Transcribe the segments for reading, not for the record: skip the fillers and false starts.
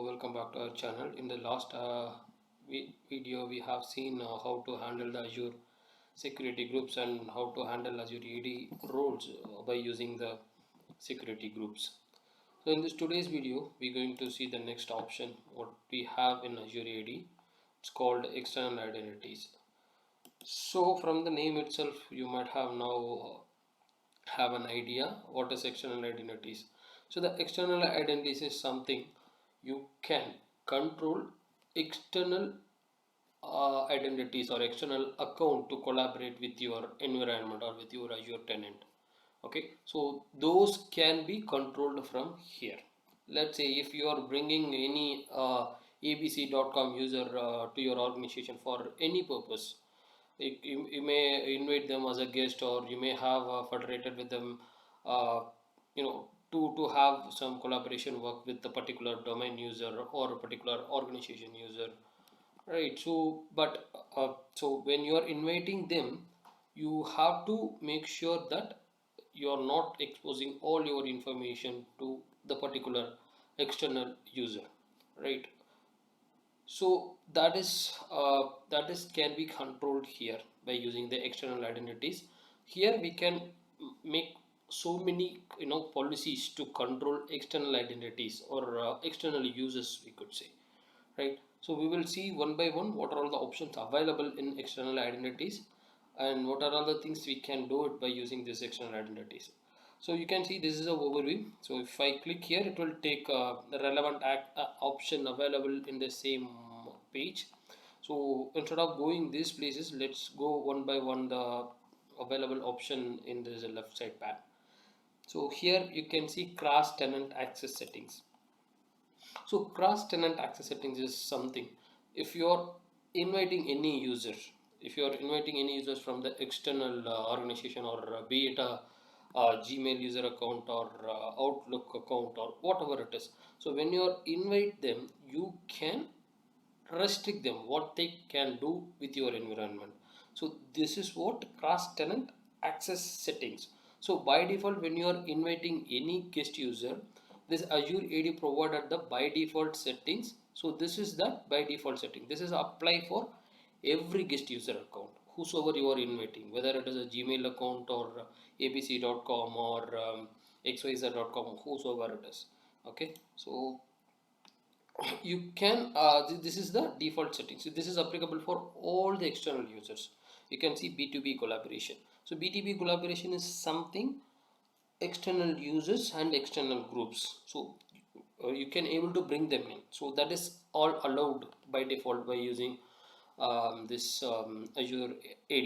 Welcome back to our channel. In the last video we have seen how to handle the Azure security groups and how to handle Azure AD roles by using the security groups. So in this today's video we're going to see the next option what we have in Azure AD. It's called external identities. So from the name itself you might have now have an idea what is external identities. So the external identities is something you can control external identities or external account to collaborate with your environment or with your Azure tenant. Okay, so those can be controlled from here. Let's say if you are bringing any abc.com user to your organization for any purpose, you may invite them as a guest, or you may have federated with them, uh, to have some collaboration work with the particular domain user or a particular organization user, right? So when you are inviting them, you have to make sure that you are not exposing all your information to the particular external user, right? So that is can be controlled here by using the external identities. Here we can make so many policies to control external identities or external users, we could say, right? So we will see one by one what are all the options available in external identities and what are all the things we can do it by using these external identities. So you can see this is a overview. So if I click here, it will take the relevant option available in the same page. So instead of going these places, let's go one by one the available option in this left side pane. So here you can see cross-tenant access settings. So cross-tenant access settings is something if you're inviting any user, if you're inviting any users from the external organization, or be it a Gmail user account or Outlook account or whatever it is. So when you invite them, you can restrict them what they can do with your environment. So this is what cross-tenant access settings. So by default, when you are inviting any guest user, this Azure AD provided the by default settings. So this is the by default setting. This is apply for every guest user account, whosoever you are inviting, whether it is a Gmail account or abc.com or xyz.com, whosoever it is. Okay, so you can this is the default settings. So this is applicable for all the external users. You can see B2B collaboration. So B2B collaboration is something external users and external groups. So you can able to bring them in. So that is all allowed by default by using this Azure AD.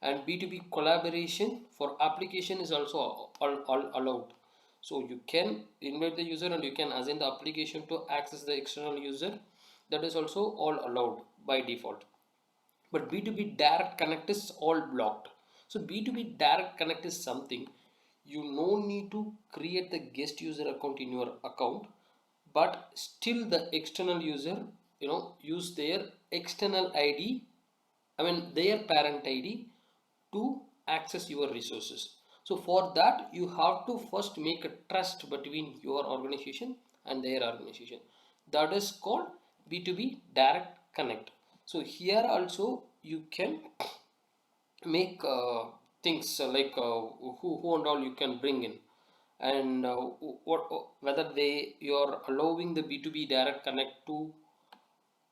And B2B collaboration for application is also all allowed. So you can invite the user and you can assign the application to access the external user. That is also all allowed by default. But B2B direct connect is all blocked. So B2B direct connect is something you no need to create the guest user account in your account, but still the external user use their external ID, I mean their parent ID, to access your resources. So for that you have to first make a trust between your organization and their organization. That is called B2B direct connect. So here also you can make things like who and all you can bring in, and what whether you are allowing the B2B direct connect to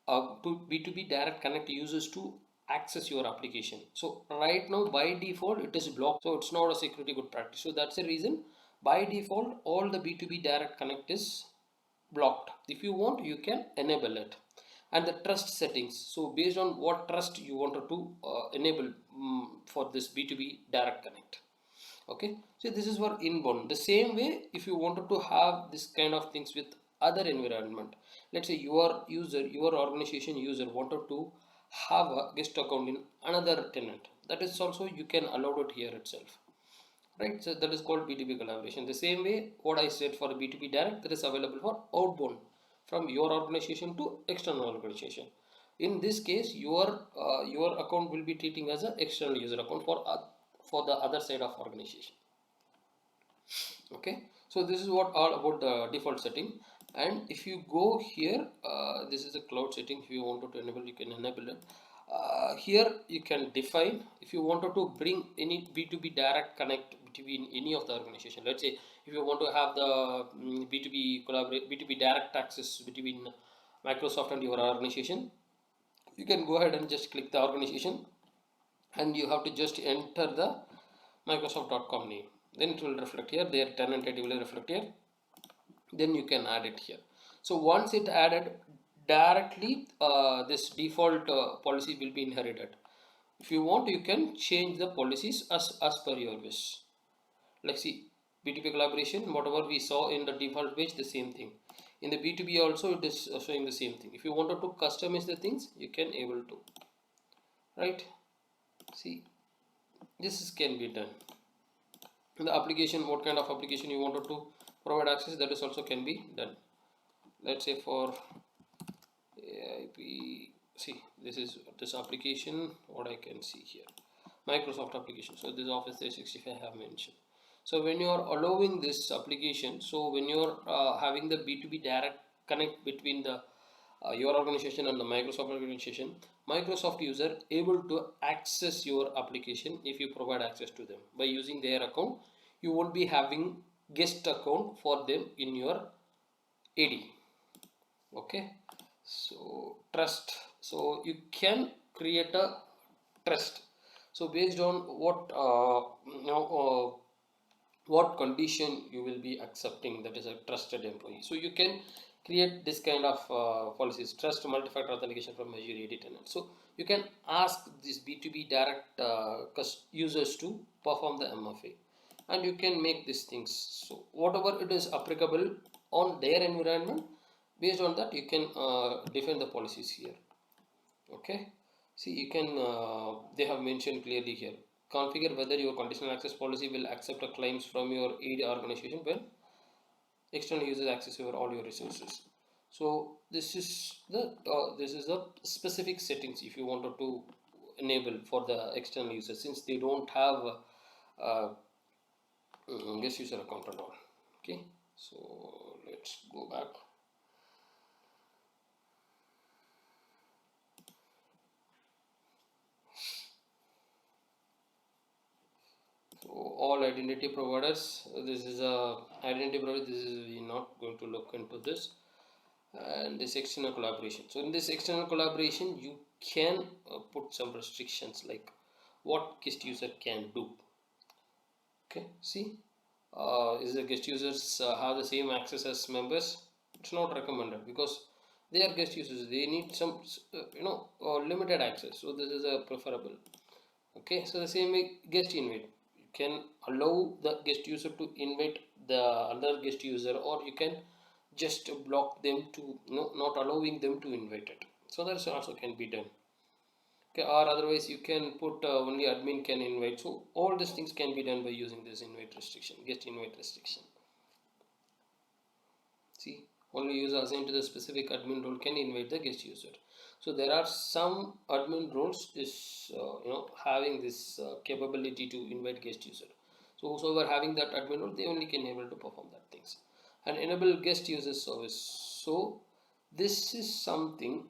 B2B direct connect users to access your application. So right now by default it is blocked, so it's not a security good practice. So that's the reason by default all the B2B direct connect is blocked. If you want, you can enable it. And the trust settings, so based on what trust you wanted to enable for this B2B direct connect. Okay, so this is for inbound. The same way, if you wanted to have this kind of things with other environment, let's say your user, your organization user wanted to have a guest account in another tenant, that is also you can allow it here itself, right? So that is called B2B collaboration. The same way what I said for B2B direct, that is available for outbound from your organization to external organization. In this case your account will be treating as an external user account for the other side of organization. Okay, so this is what all about the default setting. And if you go here, this is the cloud setting. If you wanted to enable, you can enable it. Here you can define if you wanted to bring any B2B direct connect between any of the organization. Let's say if you want to have the B2B collaborate, B2B direct access between Microsoft and your organization, you can go ahead and just click the organization, and you have to just enter the Microsoft.com name. Then it will reflect here. Their tenant ID will reflect here. Then you can add it here. So once it added, directly this default policy will be inherited. If you want, you can change the policies as per your wish. Like see, B2B collaboration, whatever we saw in the default page, the same thing. In the B2B also it is showing the same thing. If you wanted to customize the things, you can able to, right? See, this can be done. In the application, what kind of application you wanted to provide access, that is also can be done. Let's say for AIP, see, this is this application, what I can see here, Microsoft application. So this Office 365 I have mentioned. So when you are allowing this application, so when you are having the B2B direct connect between the your organization and the Microsoft organization, Microsoft user able to access your application if you provide access to them by using their account. You won't be having guest account for them in your AD. Okay, so trust. So you can create a trust. So based on what what condition you will be accepting, that is a trusted employee. So you can create this kind of policies, trust multi-factor authentication from Azure AD tenant. So you can ask this B2B direct users to perform the MFA, and you can make these things. So whatever it is applicable on their environment, based on that you can define the policies here. Okay, see, you can they have mentioned clearly here, configure whether your conditional access policy will accept claims from your AD organization when external users access your all your resources. So this is the specific settings if you wanted to enable for the external users, since they don't have guest user account at all. Okay, so let's go back. So all identity providers, this is a identity provider, this is, we not going to look into this. And this external collaboration, so in this external collaboration you can put some restrictions like what guest user can do. Okay, see, is the guest users have the same access as members? It's not recommended, because they are guest users, they need some limited access, so this is a preferable. Okay, so the same way guest invite, you can allow the guest user to invite the other guest user, or you can just block them to not allowing them to invite it. So that's also can be done. Okay, or otherwise you can put only admin can invite. So all these things can be done by using this invite restriction, guest invite restriction. See, only user assigned to the specific admin role can invite the guest user. So there are some admin roles is having this capability to invite guest user. So whosoever having that admin role, they only can able to perform that things. And enable guest user service. So this is something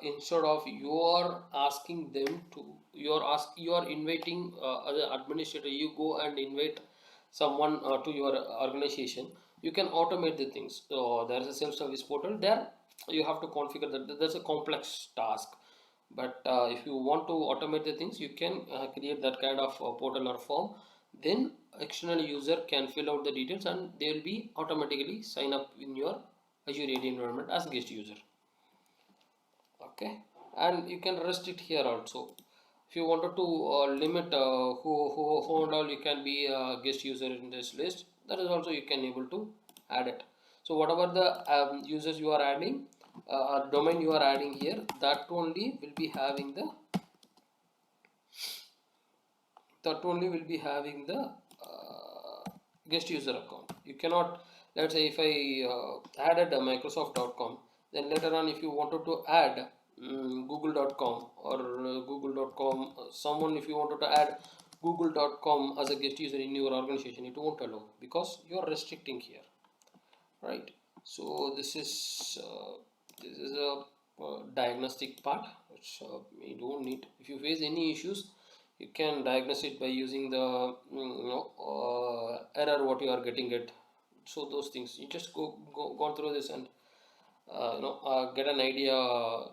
instead of you are asking them to, you are inviting as an administrator, you go and invite someone to your organization, you can automate the things. So there is a self-service portal there, you have to configure that. That's a complex task, but if you want to automate the things, you can create that kind of portal or form. Then external user can fill out the details, and they will be automatically sign up in your Azure AD environment as guest user. Okay, and you can restrict here also. If you wanted to limit who and all you can be a guest user in this list, that is also you can able to add it. So whatever the users you are adding, domain you are adding here, that only will be having the guest user account. You cannot, let's say if I added a Microsoft.com, then later on if you wanted to add google.com or google.com, someone, if you wanted to add google.com as a guest user in your organization, it won't allow, because you are restricting here, right? So this is a diagnostic part which we don't need. If you face any issues, you can diagnose it by using the error what you are getting it. So those things you just go through this and get an idea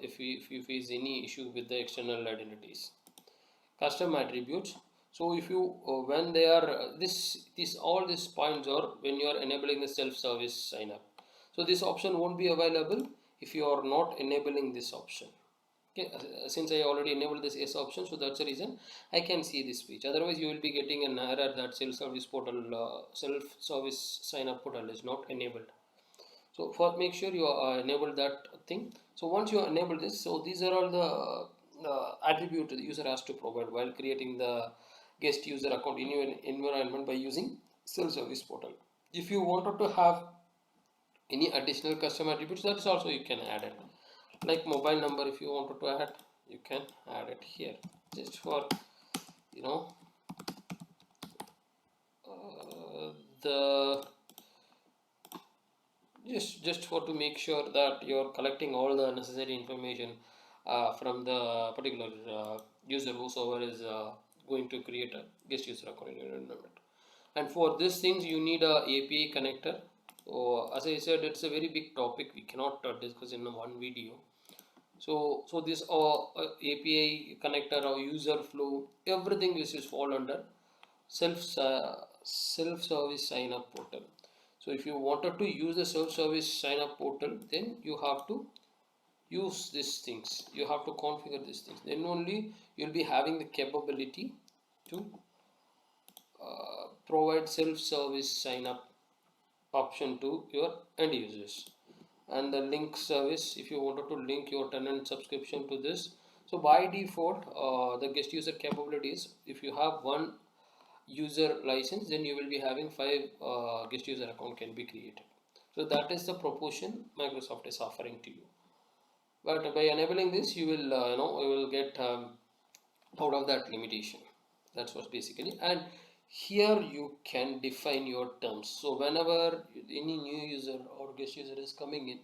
if you face any issue with the external identities. Custom attributes. So if you when they are this all these points are when you are enabling the self-service sign up. So this option won't be available if you are not enabling this option. Okay, since I already enabled this yes option, so that's the reason I can see this page. Otherwise you will be getting an error that self-service portal self-service sign up portal is not enabled. So for make sure you enable that thing. So once you enable this, so these are all the attribute the user has to provide while creating the guest user account in your environment by using self-service portal. If you wanted to have any additional custom attributes, that is also you can add it. Like mobile number, if you wanted to add, you can add it here. Just for you know the just for to make sure that you're collecting all the necessary information from the particular user whosoever is going to create a guest user account in your environment. And for these things you need a API connector. So as I said, it's a very big topic, we cannot discuss in one video. So this API connector or user flow, everything this is fall under self-service sign up portal. So if you wanted to use the self-service sign up portal, then you have to use these things, you have to configure these things, then only you'll be having the capability to provide self-service sign up option to your end users. And the link service, if you wanted to link your tenant subscription to this, so by default the guest user capabilities, if you have one user license, then you will be having 5 guest user account can be created. So that is the proportion Microsoft is offering to you. But by enabling this, you will you will get out of that limitation. That's what basically. And here you can define your terms. So whenever any new user or guest user is coming in,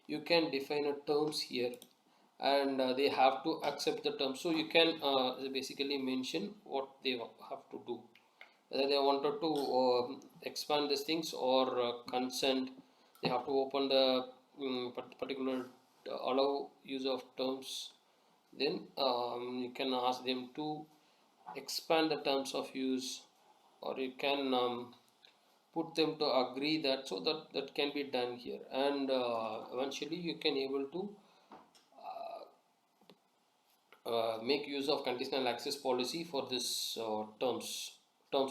you can define a terms here, and they have to accept the terms. So you can basically mention what they have to do, whether they wanted to expand these things or consent. They have to open the particular allow use of terms. Then you can ask them to expand the terms of use, or you can put them to agree that, so that can be done here. And eventually you can able to make use of conditional access policy for this terms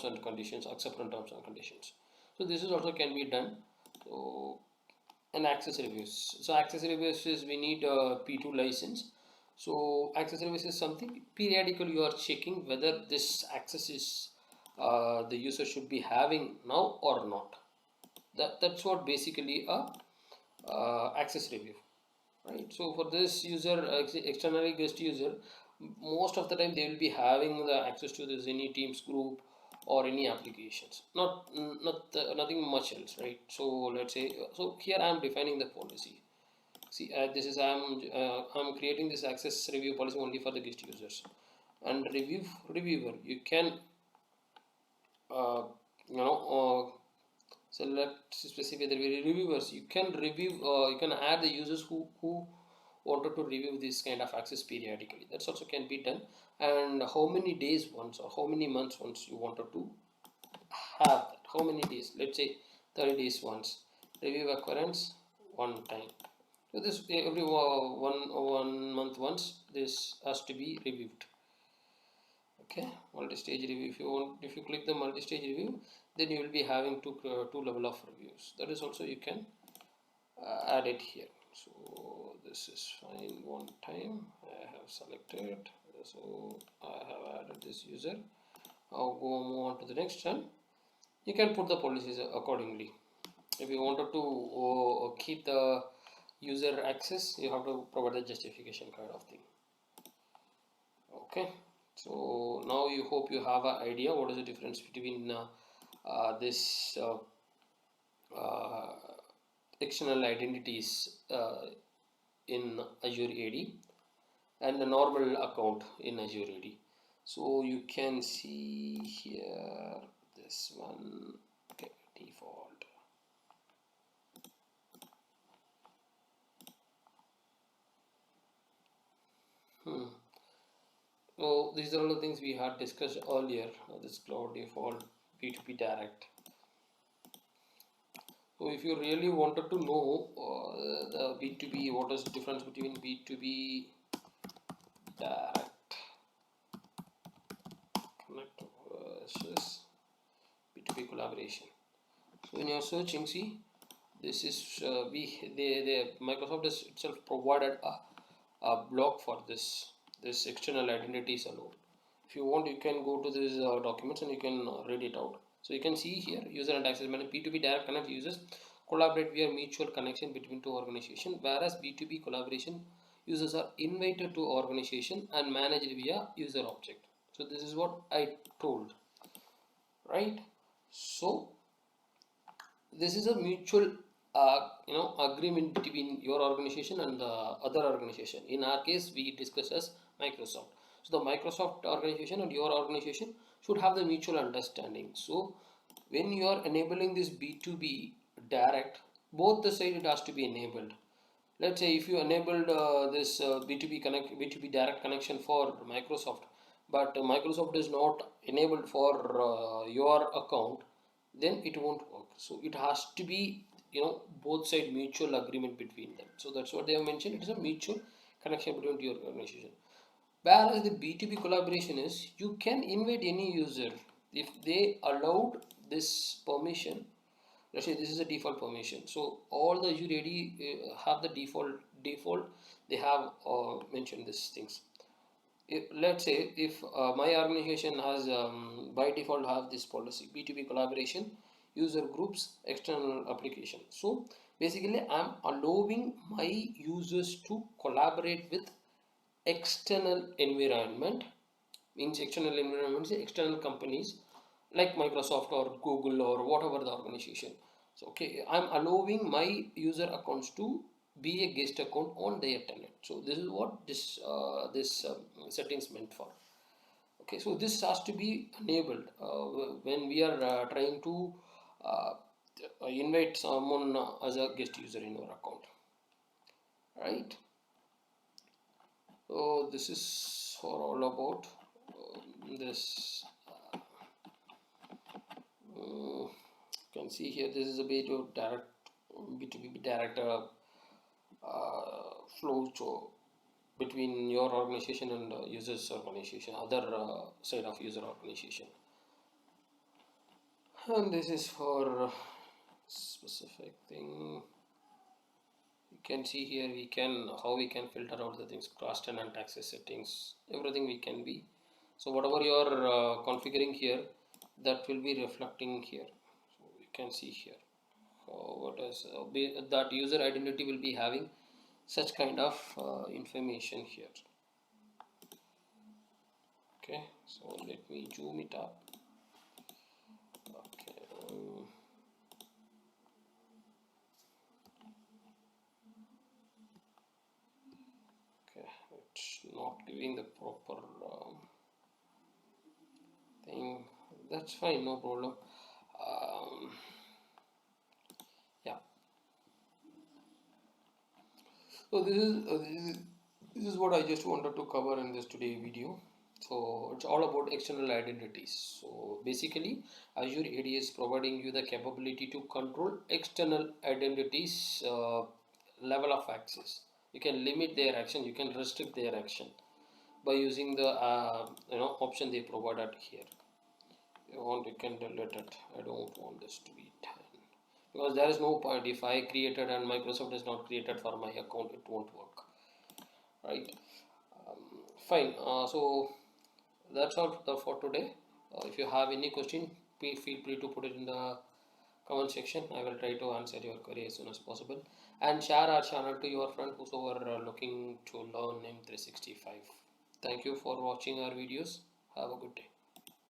and conditions, acceptance terms and conditions. So this is also can be done. So and access reviews. So access reviews is we need a P2 license. So access reviews is something periodically you are checking whether this access is the user should be having now or not. That's what basically a access review, right? So for this user externally guest user, most of the time they will be having the access to this any teams group or any applications, nothing much else, right? So let's say, so here I am defining the policy. See, this is I'm creating this access review policy only for the guest users. And reviewer, you can uh, you know select specify the reviewers. You can review, you can add the users who wanted to review this kind of access periodically. That's also can be done. And how many days once or how many months once you wanted to have that, how many days, let's say 30 days once. Review occurrence one time. So this every one month once this has to be reviewed. Okay, multi-stage review. If you click the multi-stage review, then you will be having two level of reviews. That is also you can add it here. So this is fine. One time I have selected, so I have added this user. I'll go move on to the next one. You can put the policies accordingly. If you wanted to keep the user access, you have to provide the justification kind of thing. Okay, so now you hope you have an idea what is the difference between this external identities in Azure AD and a normal account in Azure AD. So you can see here this one. Okay, default. So these are all the things we had discussed earlier. This cloud default, B2B direct. So if you really wanted to know the B2B, what is the difference between B2B direct connect versus B2B collaboration. So when you're searching, see, this is the Microsoft has itself provided a block for this external identities alone. If you want, you can go to these documents and you can read it out. So you can see here, user and access management. B2B direct connect users collaborate via mutual connection between two organizations, whereas B2B collaboration users are invited to organization and managed via user object. So this is what I told, right? So this is a mutual agreement between your organization and the other organization. In our case, we discuss as Microsoft. So the Microsoft organization and your organization should have the mutual understanding. So when you are enabling this B2B direct, both the side it has to be enabled. Let's say if you enabled this B2B direct connection for Microsoft, but Microsoft is not enabled for your account, then it won't work. So it has to be, both side mutual agreement between them. So that's what they have mentioned. It is a mutual connection between your organization. Whereas the B2B collaboration is, you can invite any user if they allowed this permission. Let's say this is a default permission. So all the Azure AD have the default. They have mentioned these things. Let's say if my organization has by default have this policy, B2B collaboration, user groups, external application. So basically I'm allowing my users to collaborate with external environment. Means external environments, external companies like Microsoft or Google or whatever the organization. So okay, I'm allowing my user accounts to be a guest account on their tenant. So this is what this settings meant for. Okay, so this has to be enabled when we are trying to uh, invite someone as a guest user in our account, right? So this is for all about this. You can see here this is a way to direct B2B direct flow between your organization and users organization, other side of user organization. And this is for specific thing. You can see here we can how we can filter out the things, cross-tenant access settings, everything we can be. So whatever you are configuring here, that will be reflecting here. So you can see here what is that user identity will be having such kind of information here. Okay, so let me zoom it up. Okay, okay, it's not giving the proper thing. That's fine, no problem. Yeah. So this is what I just wanted to cover in this today video. So it's all about external identities. So basically Azure AD is providing you the capability to control external identities level of access. You can limit their action, you can restrict their action by using the option they provided here. You want, you can delete it. I don't want this to be 10 because there is no point. If I created and Microsoft is not created for my account, it won't work, right? Fine. So that's all for today. If you have any question, please feel free to put it in the comment section. I will try to answer your query as soon as possible, and share our channel to your friend whosoever looking to learn M365. Thank you for watching our videos. Have a good day.